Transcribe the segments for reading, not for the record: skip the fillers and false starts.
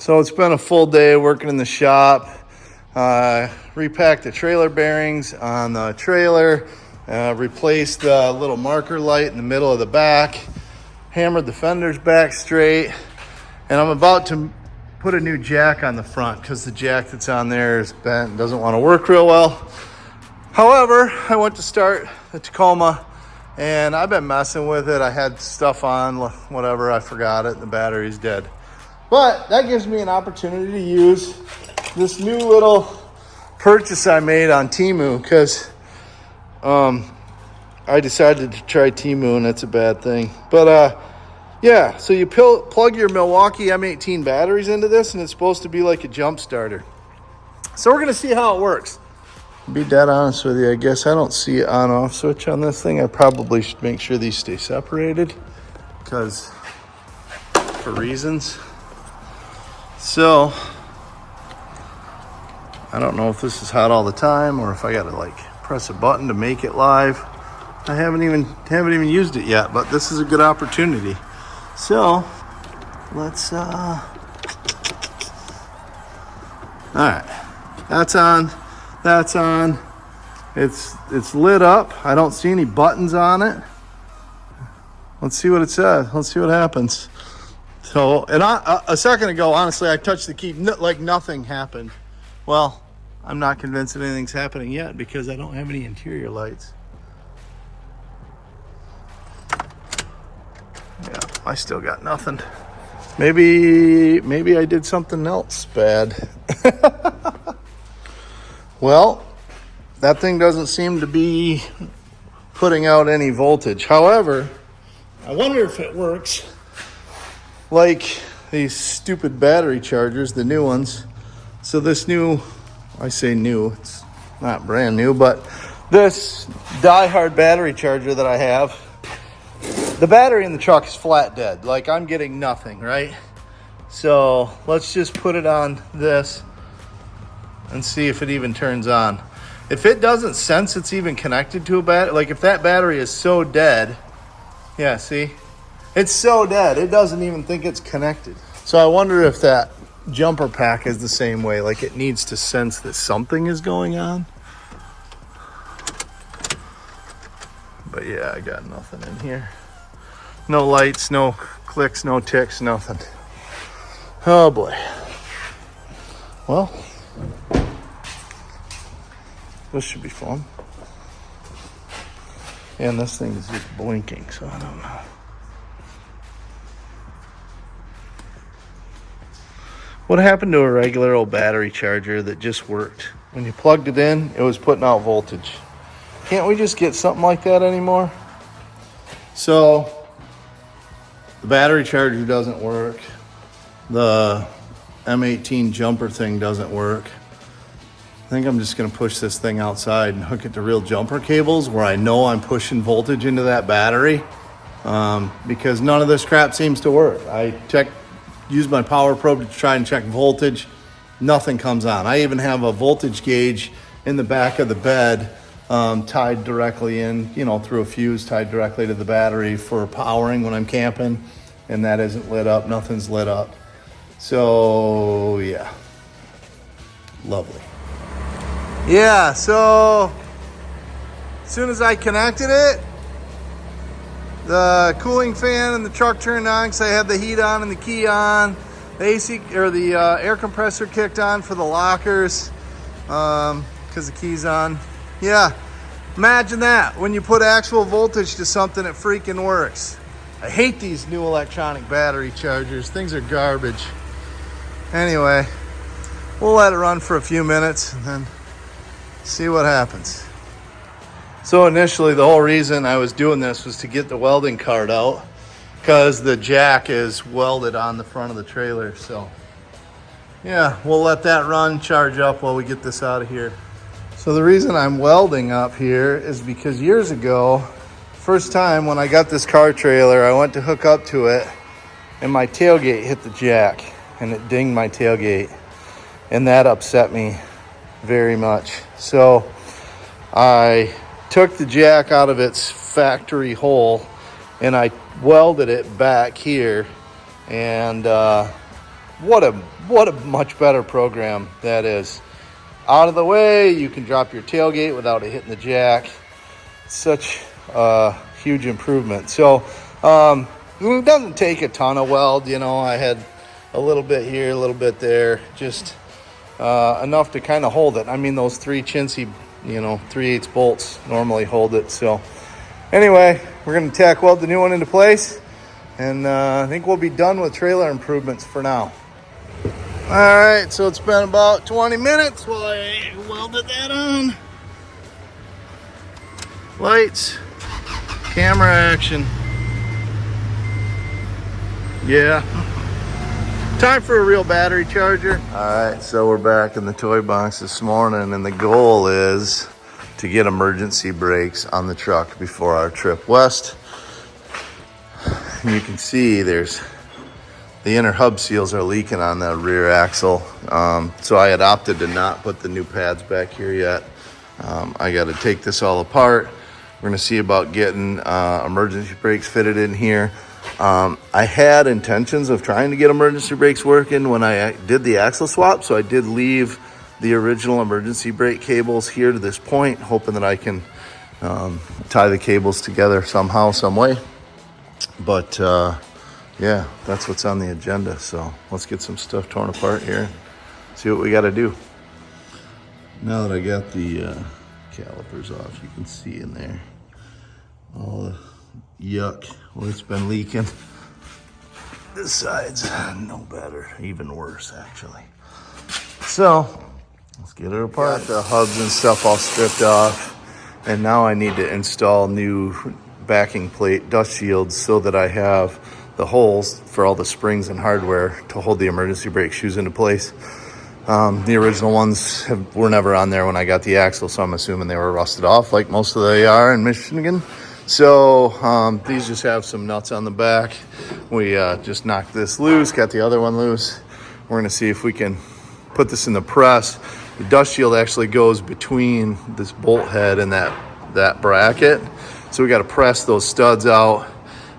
So it's been a full day working in the shop. Repacked the trailer bearings on the trailer, replaced the little marker light in the middle of the back, hammered the fenders back straight, and I'm about to put a new jack on the front because the jack that's on there is bent and doesn't want to work real well. However, I went to start the Tacoma and I've been messing with it. I had stuff on, whatever, I forgot it, the battery's dead. But that gives me an opportunity to use this new little purchase I made on Temu because I decided to try Temu and it's a bad thing. But yeah, so you plug your Milwaukee M18 batteries into this and it's supposed to be like a jump starter. So we're going to see how it works. To be dead honest with you, I guess I don't see an on-off switch on this thing. I probably should make sure these stay separated because for reasons. So I don't know if this is hot all the time or if I gotta like press a button to make it live. I haven't even used it yet, but this is a good opportunity. So let's all right, that's on. It's lit up. I don't see any buttons on it. Let's see what it says. Let's see what happens. So, and a second ago, honestly, I touched the key like nothing happened. Well, I'm not convinced that anything's happening yet because I don't have any interior lights. Yeah, I still got nothing. Maybe I did something else bad. Well, that thing doesn't seem to be putting out any voltage. However, I wonder if it works like these stupid battery chargers, the new ones. So this new, I say new, it's not brand new, but this die-hard battery charger that I have, the battery in the truck is flat dead. Like I'm getting nothing, right? So let's just put it on this and see if it even turns on. If it doesn't sense it's even connected to a battery, like if that battery is so dead, yeah, see? It's so dead, it doesn't even think it's connected. So I wonder if that jumper pack is the same way, like it needs to sense that something is going on. But yeah, I got nothing in here. No lights, no clicks, no ticks, nothing. Oh boy. Well, this should be fun. And this thing is just blinking, so I don't know. What happened to a regular old battery charger that just worked? When you plugged it in, it was putting out voltage. Can't we just get something like that anymore? So, the battery charger doesn't work. The M18 jumper thing doesn't work. I think I'm just gonna push this thing outside and hook it to real jumper cables where I know I'm pushing voltage into that battery because none of this crap seems to work. I use my power probe to try and check voltage. Nothing comes on. I even have a voltage gauge in the back of the bed tied directly in, through a fuse tied directly to the battery for powering when I'm camping, and that isn't lit up. Nothing's lit up. So yeah, lovely. Yeah, so as soon as I connected it, the cooling fan in the truck turned on because I had the heat on and the key on. The AC or the air compressor kicked on for the lockers because the key's on. Yeah, imagine that. When you put actual voltage to something, it freaking works. I hate these new electronic battery chargers. Things are garbage. Anyway, we'll let it run for a few minutes and then see what happens. So initially, the whole reason I was doing this was to get the welding card out because the jack is welded on the front of the trailer. So yeah, we'll let that run, charge up while we get this out of here. So the reason I'm welding up here is because years ago, first time when I got this car trailer, I went to hook up to it and my tailgate hit the jack and it dinged my tailgate. And that upset me very much. So I took the jack out of its factory hole and I welded it back here and what a much better program that is. Out of the way, you can drop your tailgate without it hitting the jack. Such a huge improvement. So it doesn't take a ton of weld. You know, I had a little bit here, a little bit there, just enough to kind of hold it. I mean, those 3 chintzy, 3/8 bolts normally hold it. So anyway, we're going to tack weld the new one into place, and I think we'll be done with trailer improvements for now. All right, so it's been about 20 minutes while I welded that on. Lights, camera action. Yeah. Time for a real battery charger. All right, so we're back in the toy box this morning, and the goal is to get emergency brakes on the truck before our trip west. And you can see there's the inner hub seals are leaking on the rear axle. So I had opted to not put the new pads back here yet. I got to take this all apart. We're going to see about getting emergency brakes fitted in here. I had intentions of trying to get emergency brakes working when I did the axle swap, so I did leave the original emergency brake cables here to this point, hoping that I can tie the cables together somehow, some way. But yeah, that's what's on the agenda. So let's get some stuff torn apart here and see what we got to do. Now that I got the calipers off, you can see in there all the yuck where it's been leaking. This side's no better, even worse actually. So let's get it apart. Got the hubs and stuff all stripped off, and now I need to install new backing plate dust shields so that I have the holes for all the springs and hardware to hold the emergency brake shoes into place. The original ones were never on there when I got the axle, so I'm assuming they were rusted off like most of they are in Michigan. So these just have some nuts on the back. We just knocked this loose, got the other one loose. We're gonna see if we can put this in the press. The dust shield actually goes between this bolt head and that bracket. So we gotta press those studs out,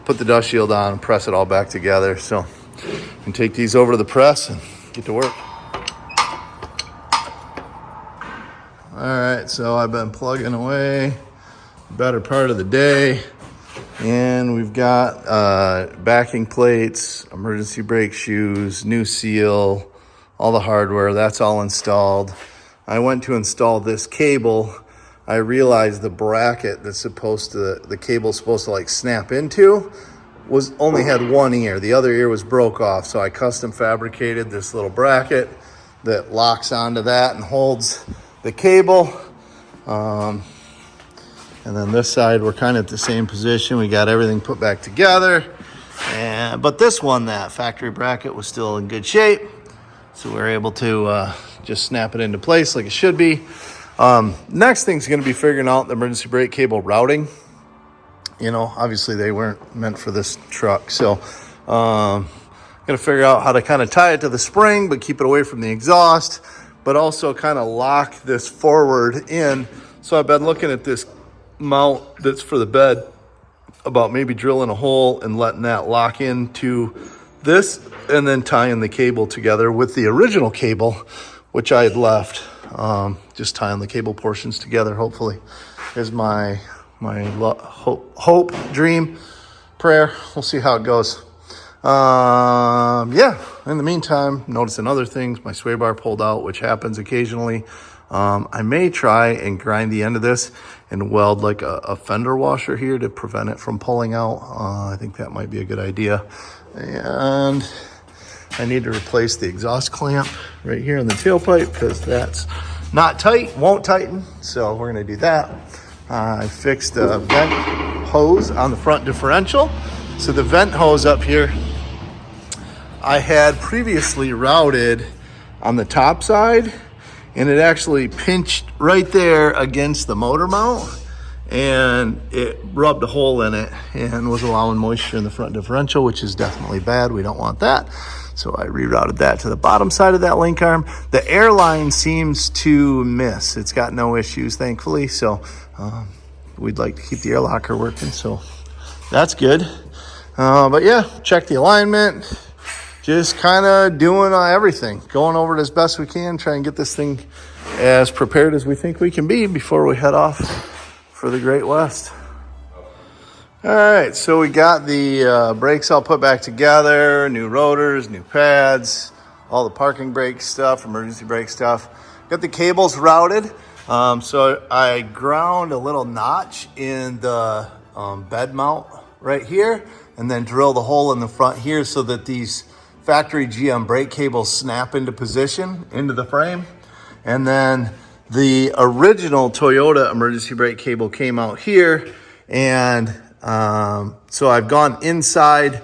put the dust shield on, and press it all back together. So we can take these over to the press and get to work. All right, so I've been plugging away the better part of the day, and we've got backing plates, emergency brake shoes, new seal, all the hardware, that's all installed. I went to install this cable. I realized the bracket that's the cable's supposed to like snap into only had one ear. The other ear was broke off. So I custom fabricated this little bracket that locks onto that and holds the cable. And then this side, we're kind of at the same position. We got everything put back together. But this one, that factory bracket was still in good shape. So we're able to just snap it into place like it should be. Next thing's going to be figuring out the emergency brake cable routing. Obviously they weren't meant for this truck. So going to figure out how to kind of tie it to the spring, but keep it away from the exhaust, but also kind of lock this forward in. So I've been looking at this mount that's for the bed, about maybe drilling a hole and letting that lock into this, and then tying the cable together with the original cable, which I had left. Just tying the cable portions together, hopefully, is my hope, dream, prayer. We'll see how it goes. Yeah, in the meantime, noticing other things. My sway bar pulled out, which happens occasionally. I may try and grind the end of this and weld like a fender washer here to prevent it from pulling out. I think that might be a good idea. And I need to replace the exhaust clamp right here in the tailpipe because that's not tight, won't tighten. So we're gonna do that. I fixed the vent hose on the front differential. So the vent hose up here, I had previously routed on the top side, and it actually pinched right there against the motor mount, and it rubbed a hole in it and was allowing moisture in the front differential, which is definitely bad. We don't want that. So I rerouted that to the bottom side of that link arm. The air line seems to miss. It's got no issues, thankfully. So we'd like to keep the air locker working, so that's good. But yeah, check the alignment, just kind of doing everything, going over it as best we can, try and get this thing as prepared as we think we can be before we head off for the Great West. All right, so we got the brakes all put back together, new rotors, new pads, all the parking brake stuff, emergency brake stuff. Got the cables routed. So I ground a little notch in the bed mount right here, and then drill the hole in the front here so that these factory GM brake cables snap into position into the frame. And then the original Toyota emergency brake cable came out here, and so I've gone inside,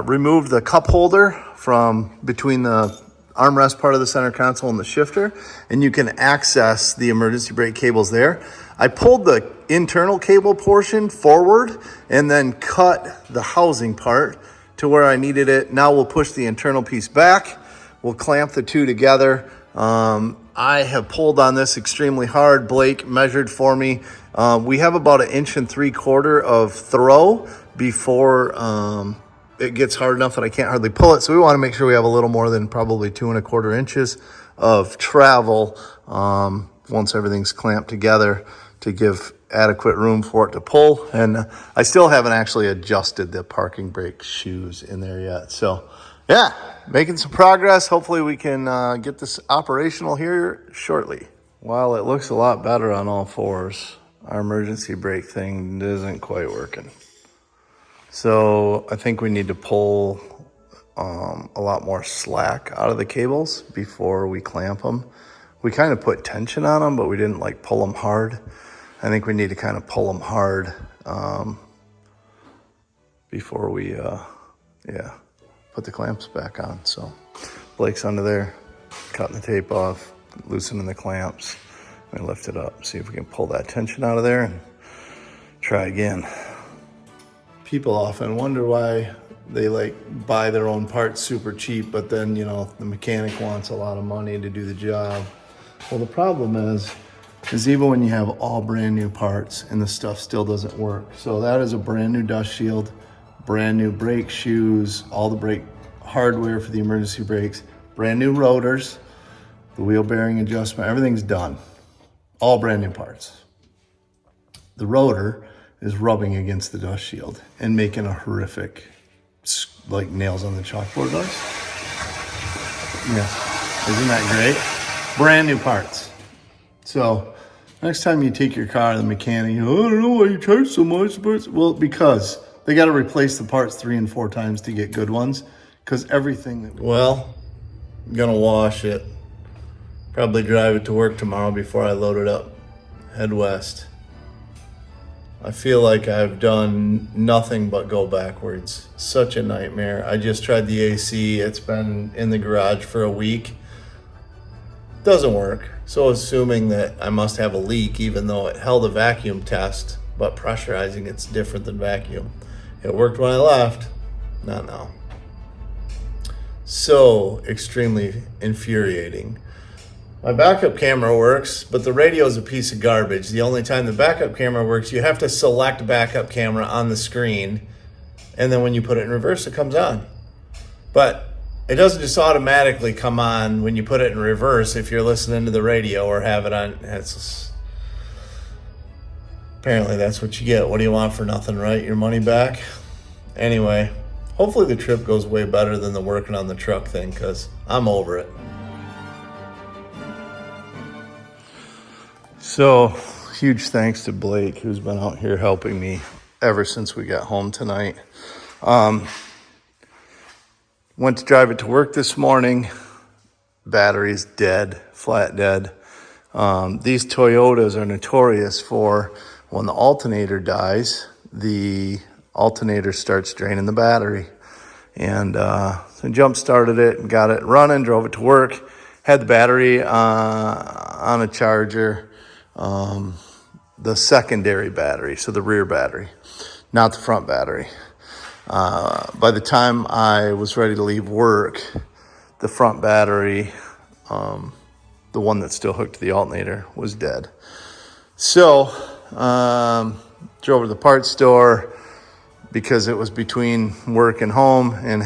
removed the cup holder from between the armrest part of the center console and the shifter, and you can access the emergency brake cables there. I pulled the internal cable portion forward and then cut the housing part to where I needed it. Now we'll push the internal piece back. We'll clamp the two together. I have pulled on this extremely hard. Blake measured for me. We have about 1.75 inches of throw before it gets hard enough that I can't hardly pull it. So we want to make sure we have a little more than probably 2.25 inches of travel once everything's clamped together to give adequate room for it to pull. And I still haven't actually adjusted the parking brake shoes in there yet. So yeah, making some progress. Hopefully we can get this operational here shortly. While it looks a lot better on all fours, our emergency brake thing isn't quite working. So I think we need to pull a lot more slack out of the cables before we clamp them. We kind of put tension on them, but we didn't like pull them hard. I think we need to kind of pull them hard before we, put the clamps back on. So Blake's under there, cutting the tape off, loosening the clamps, and lift it up. See if we can pull that tension out of there and try again. People often wonder why they like buy their own parts super cheap, but then, you know, the mechanic wants a lot of money to do the job. Well, the problem is even when you have all brand new parts and the stuff still doesn't work. So that is a brand new dust shield, brand new brake shoes, all the brake hardware for the emergency brakes, brand new rotors, the wheel bearing adjustment, everything's done. All brand new parts. The rotor is rubbing against the dust shield and making a horrific, like nails on the chalkboard noise. Yeah, isn't that great? Brand new parts. So next time you take your car to the mechanic, I don't know why you charge so much. Well, because they got to replace the parts 3 and 4 times to get good ones. Because everything that... Well, I'm gonna wash it. Probably drive it to work tomorrow before I load it up. Head west. I feel like I've done nothing but go backwards. Such a nightmare. I just tried the AC. It's been in the garage for a week. Doesn't work. So assuming that I must have a leak, even though it held a vacuum test, but pressurizing it's different than vacuum. It worked when I left, not now. So extremely infuriating. My backup camera works, but the radio is a piece of garbage. The only time the backup camera works, you have to select backup camera on the screen, and then when you put it in reverse, it comes on. But it doesn't just automatically come on when you put it in reverse if you're listening to the radio or have it on. Apparently that's what you get. What do you want for nothing, right? Your money back? Anyway, hopefully the trip goes way better than the working on the truck thing, because I'm over it. So, huge thanks to Blake, who's been out here helping me ever since we got home tonight. Went to drive it to work this morning. Battery's dead, flat dead. These Toyotas are notorious for when the alternator dies, the alternator starts draining the battery. And so jump started it and got it running, drove it to work, had the battery on a charger. The secondary battery, so the rear battery, not the front battery. By the time I was ready to leave work, the front battery, the one that's still hooked to the alternator, was dead. So drove to the parts store, because it was between work and home, and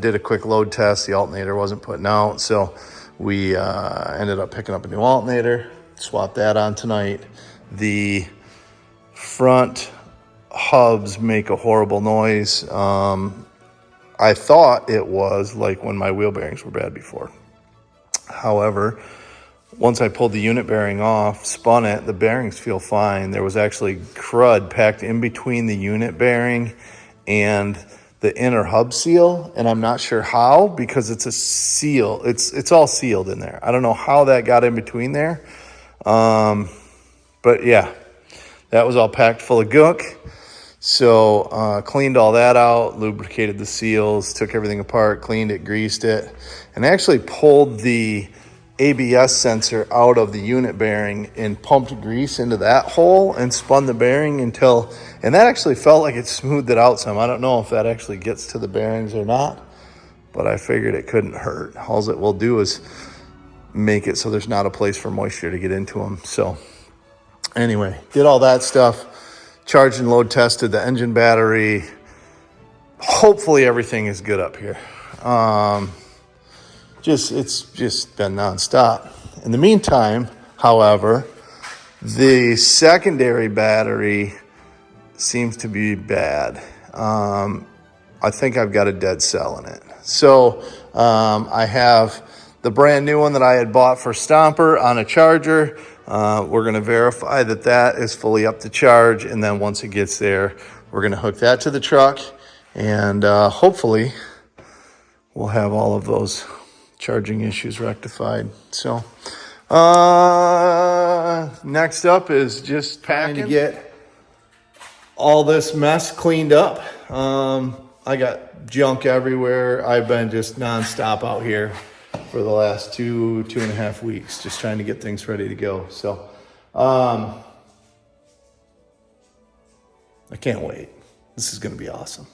did a quick load test. The alternator wasn't putting out, so we ended up picking up a new alternator, swapped that on tonight. The front hubs make a horrible noise. I thought it was like when my wheel bearings were bad before. However, once I pulled the unit bearing off, spun it, the bearings feel fine. There was actually crud packed in between the unit bearing and the inner hub seal, and I'm not sure how, because it's a seal. It's all sealed in there. I don't know how that got in between there. But yeah, that was all packed full of gook. So cleaned all that out, lubricated the seals, took everything apart, cleaned it, greased it, and actually pulled the ABS sensor out of the unit bearing and pumped grease into that hole and spun the bearing until, and that actually felt like it smoothed it out some. I don't know if that actually gets to the bearings or not, but I figured it couldn't hurt. All it will do is make it so there's not a place for moisture to get into them. So anyway, did all that stuff, charged and load tested the engine battery. Hopefully everything is good up here. It's just been nonstop. In the meantime, however, the secondary battery seems to be bad. I think I've got a dead cell in it. So I have the brand new one that I had bought for Stomper on a charger. We're going to verify that that is fully up to charge, and then once it gets there, we're going to hook that to the truck, and hopefully we'll have all of those charging issues rectified. So next up is just trying to get all this mess cleaned up. I got junk everywhere. I've been just nonstop out here for the last two and a half weeks, just trying to get things ready to go. So I can't wait. This is going to be awesome.